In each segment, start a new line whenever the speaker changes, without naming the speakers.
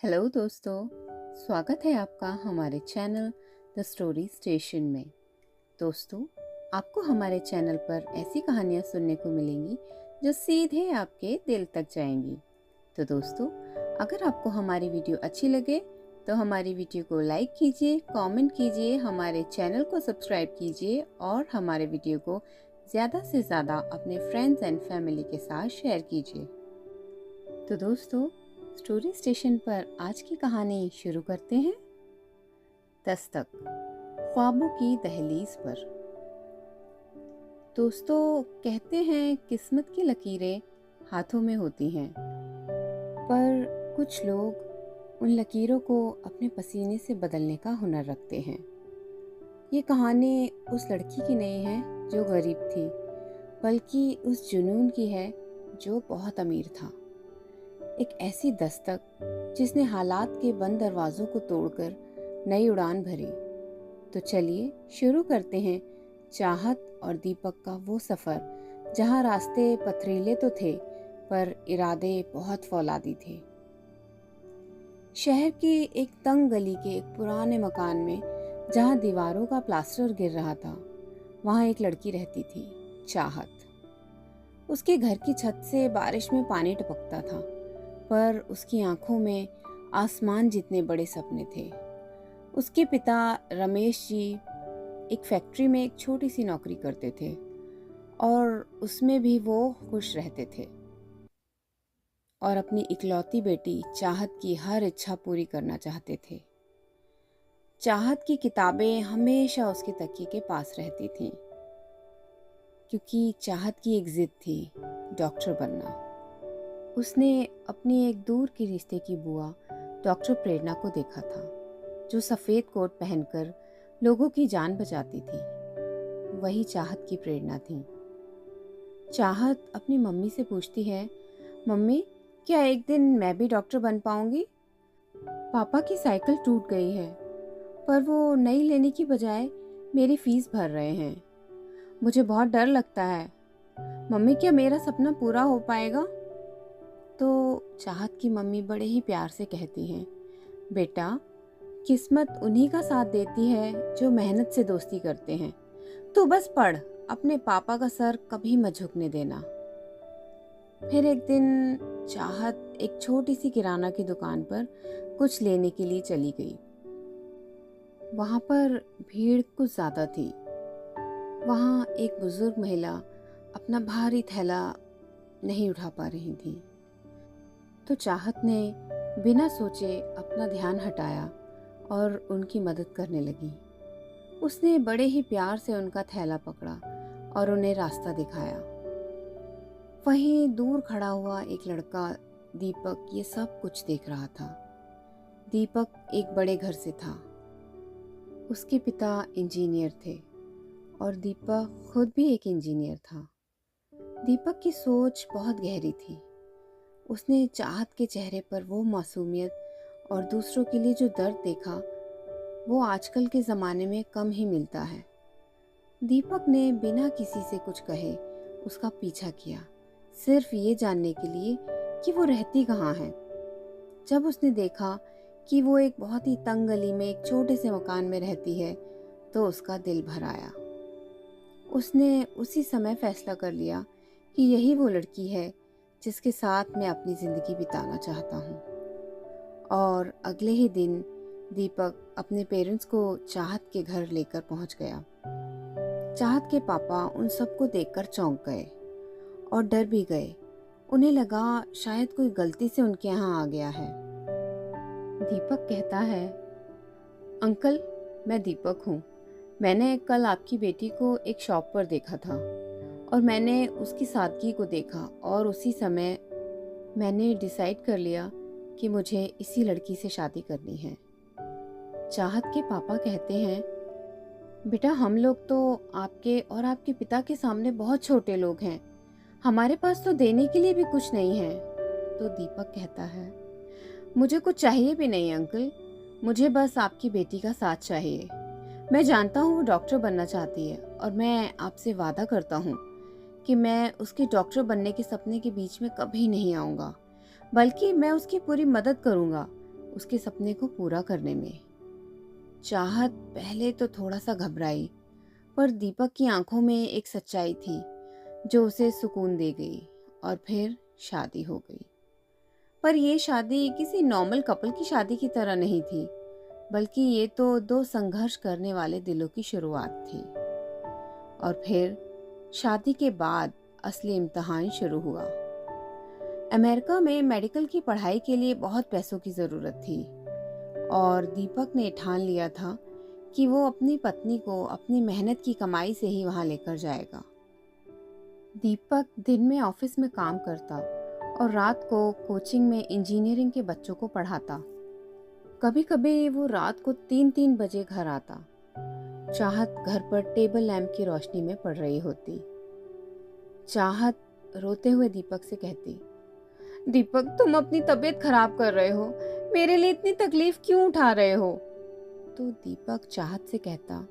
Hello दोस्तों, स्वागत है आपका हमारे चैनल द स्टोरी स्टेशन में। दोस्तों, आपको हमारे चैनल पर ऐसी कहानियाँ सुनने को मिलेंगी जो सीधे आपके दिल तक जाएंगी। तो दोस्तों, अगर आपको हमारी वीडियो अच्छी लगे तो हमारी वीडियो को लाइक कीजिए, कमेंट कीजिए, हमारे चैनल को सब्सक्राइब कीजिए और हमारे वीडियो को ज़्यादा से ज़्यादा अपने फ्रेंड्स एंड फैमिली के साथ शेयर कीजिए। तो दोस्तों, स्टोरी स्टेशन पर आज की कहानी शुरू करते हैं। दस्तक, ख्वाबों की दहलीज पर। दोस्तों, कहते हैं किस्मत की लकीरें हाथों में होती हैं, पर कुछ लोग उन लकीरों को अपने पसीने से बदलने का हुनर रखते हैं। ये कहानी उस लड़की की नहीं है जो गरीब थी, बल्कि उस जुनून की है जो बहुत अमीर था। एक ऐसी दस्तक जिसने हालात के बंद दरवाजों को तोड़कर नई उड़ान भरी। तो चलिए शुरू करते हैं चाहत और दीपक का वो सफ़र जहाँ रास्ते पथरीले तो थे पर इरादे बहुत फौलादी थे। शहर की एक तंग गली के एक पुराने मकान में जहाँ दीवारों का प्लास्टर गिर रहा था, वहाँ एक लड़की रहती थी, चाहत। उसके घर की छत से बारिश में पानी टपकता था, पर उसकी आंखों में आसमान जितने बड़े सपने थे। उसके पिता रमेश जी एक फैक्ट्री में एक छोटी सी नौकरी करते थे और उसमें भी वो खुश रहते थे और अपनी इकलौती बेटी चाहत की हर इच्छा पूरी करना चाहते थे। चाहत की किताबें हमेशा उसके तकिए के पास रहती थीं, क्योंकि चाहत की एक जिद थी, डॉक्टर बनना। उसने अपनी एक दूर की रिश्ते की बुआ डॉक्टर प्रेरणा को देखा था, जो सफ़ेद कोट पहनकर लोगों की जान बचाती थी। वही चाहत की प्रेरणा थी। चाहत अपनी मम्मी से पूछती है, मम्मी, क्या एक दिन मैं भी डॉक्टर बन पाऊंगी? पापा की साइकिल टूट गई है, पर वो नई लेने की बजाय मेरी फीस भर रहे हैं। मुझे बहुत डर लगता है। मम्मी, क्या मेरा सपना पूरा हो पाएगा? तो चाहत की मम्मी बड़े ही प्यार से कहती हैं, बेटा, किस्मत उन्हीं का साथ देती है जो मेहनत से दोस्ती करते हैं। तू बस पढ़, अपने पापा का सर कभी मत झुकने देना। फिर एक दिन चाहत एक छोटी सी किराना की दुकान पर कुछ लेने के लिए चली गई। वहाँ पर भीड़ कुछ ज़्यादा थी। वहाँ एक बुजुर्ग महिला अपना भारी थैला नहीं उठा पा रही थी। तो चाहत ने बिना सोचे अपना ध्यान हटाया और उनकी मदद करने लगी। उसने बड़े ही प्यार से उनका थैला पकड़ा और उन्हें रास्ता दिखाया। वहीं दूर खड़ा हुआ एक लड़का दीपक ये सब कुछ देख रहा था। दीपक एक बड़े घर से था। उसके पिता इंजीनियर थे और दीपक खुद भी एक इंजीनियर था। दीपक की सोच बहुत गहरी थी। उसने चाहत के चेहरे पर वो मासूमियत और दूसरों के लिए जो दर्द देखा, वो आजकल के ज़माने में कम ही मिलता है। दीपक ने बिना किसी से कुछ कहे उसका पीछा किया, सिर्फ ये जानने के लिए कि वो रहती कहाँ है। जब उसने देखा कि वो एक बहुत ही तंग गली में एक छोटे से मकान में रहती है, तो उसका दिल भर आया। उसने उसी समय फैसला कर लिया कि यही वो लड़की है जिसके साथ मैं अपनी ज़िंदगी बिताना चाहता हूँ। और अगले ही दिन दीपक अपने पेरेंट्स को चाहत के घर लेकर पहुँच गया। चाहत के पापा उन सबको देखकर चौंक गए और डर भी गए। उन्हें लगा शायद कोई गलती से उनके यहाँ आ गया है। दीपक कहता है, अंकल, मैं दीपक हूँ। मैंने कल आपकी बेटी को एक शॉप पर देखा था और मैंने उसकी सादगी को देखा और उसी समय मैंने डिसाइड कर लिया कि मुझे इसी लड़की से शादी करनी है। चाहत के पापा कहते हैं, बेटा, हम लोग तो आपके और आपके पिता के सामने बहुत छोटे लोग हैं। हमारे पास तो देने के लिए भी कुछ नहीं है। तो दीपक कहता है, मुझे कुछ चाहिए भी नहीं अंकल, मुझे बस आपकी बेटी का साथ चाहिए। मैं जानता हूँ वो डॉक्टर बनना चाहती है और मैं आपसे वादा करता हूँ कि मैं उसके डॉक्टर बनने के सपने के बीच में कभी नहीं आऊँगा, बल्कि मैं उसकी पूरी मदद करूँगा। उसके सपने को पूरा करने में। चाहत पहले तो थोड़ा सा घबराई, पर दीपक की आंखों में एक सच्चाई थी जो उसे सुकून दे गई, और फिर शादी हो गई। पर यह शादी किसी नॉर्मल कपल की शादी की तरह नहीं थी, बल्कि ये तो दो संघर्ष करने वाले दिलों की शुरुआत थी। और फिर शादी के बाद असली इम्तिहान शुरू हुआ। अमेरिका में मेडिकल की पढ़ाई के लिए बहुत पैसों की ज़रूरत थी, और दीपक ने ठान लिया था कि वो अपनी पत्नी को अपनी मेहनत की कमाई से ही वहाँ लेकर जाएगा। दीपक दिन में ऑफिस में काम करता और रात को कोचिंग में इंजीनियरिंग के बच्चों को पढ़ाता। कभी कभी वो रात को 3-3 बजे घर आता। चाहत घर पर टेबल लैंप की रोशनी में पढ़ रही होती। चाहत रोते हुए दीपक से कहती, दीपक, तुम अपनी तबीयत खराब कर रहे हो, मेरे लिए इतनी तकलीफ क्यों उठा रहे हो? तो दीपक चाहत से कहता,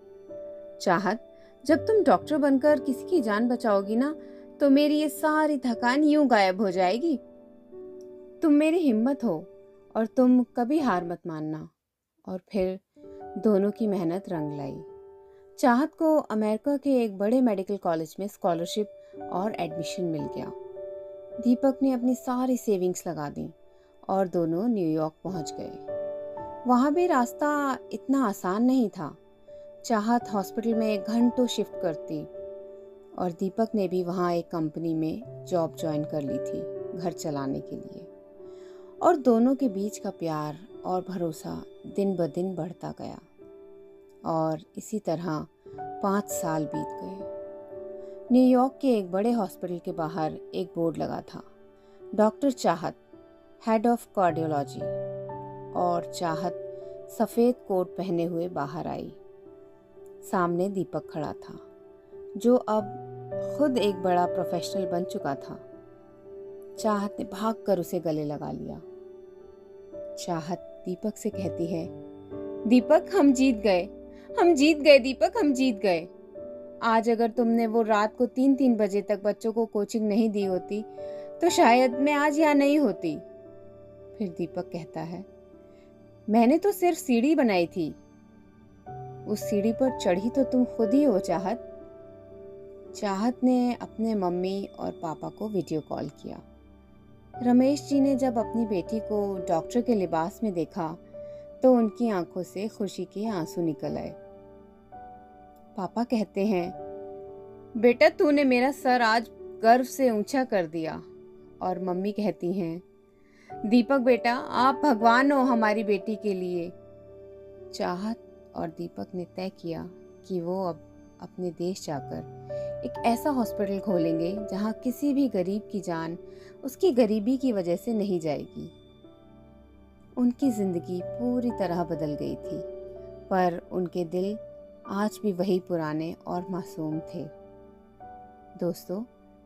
चाहत, जब तुम डॉक्टर बनकर किसी की जान बचाओगी ना, तो मेरी ये सारी थकान यूं गायब हो जाएगी। तुम मेरी हिम्मत हो और तुम कभी हार मत मानना। और फिर दोनों की मेहनत रंग लाई। चाहत को अमेरिका के एक बड़े मेडिकल कॉलेज में स्कॉलरशिप और एडमिशन मिल गया। दीपक ने अपनी सारी सेविंग्स लगा दी और दोनों न्यूयॉर्क पहुंच गए। वहां भी रास्ता इतना आसान नहीं था। चाहत हॉस्पिटल में घंटों शिफ्ट करती, और दीपक ने भी वहां एक कंपनी में जॉब ज्वाइन कर ली थी घर चलाने के लिए। और दोनों के बीच का प्यार और भरोसा दिन ब दिन बढ़ता गया, और इसी तरह 5 साल बीत गए। न्यूयॉर्क के एक बड़े हॉस्पिटल के बाहर एक बोर्ड लगा था, डॉक्टर चाहत, हेड ऑफ कार्डियोलॉजी। और चाहत सफ़ेद कोट पहने हुए बाहर आई। सामने दीपक खड़ा था, जो अब खुद एक बड़ा प्रोफेशनल बन चुका था। चाहत ने भागकर उसे गले लगा लिया। चाहत दीपक से कहती है, दीपक, हम जीत गए दीपक, हम जीत गए। आज अगर तुमने वो रात को 3-3 बजे तक बच्चों को कोचिंग नहीं दी होती, तो शायद मैं आज यहाँ नहीं होती। फिर दीपक कहता है, मैंने तो सिर्फ सीढ़ी बनाई थी, उस सीढ़ी पर चढ़ी तो तुम खुद ही हो चाहत। चाहत ने अपने मम्मी और पापा को वीडियो कॉल किया। रमेश जी ने जब अपनी बेटी को डॉक्टर के लिबास में देखा, तो उनकी आंखों से खुशी के आंसू निकल आए। पापा कहते हैं, बेटा, तूने मेरा सर आज गर्व से ऊंचा कर दिया। और मम्मी कहती हैं, दीपक बेटा, आप भगवान हो हमारी बेटी के लिए। चाहत और दीपक ने तय किया कि वो अब अपने देश जाकर एक ऐसा हॉस्पिटल खोलेंगे जहां किसी भी गरीब की जान उसकी गरीबी की वजह से नहीं जाएगी। उनकी जिंदगी पूरी तरह बदल गई थी, पर उनके दिल आज भी वही पुराने और मासूम थे। दोस्तों,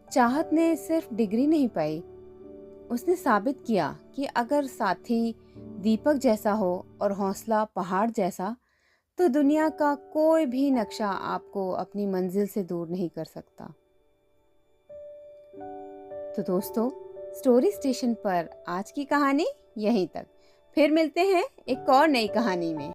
चाहत ने सिर्फ डिग्री नहीं पाई, उसने साबित किया कि अगर साथी दीपक जैसा हो और हौसला पहाड़ जैसा, तो दुनिया का कोई भी नक्शा आपको अपनी मंजिल से दूर नहीं कर सकता। तो दोस्तों, स्टोरी स्टेशन पर आज की कहानी यहीं तक। फिर मिलते हैं एक और नई कहानी में।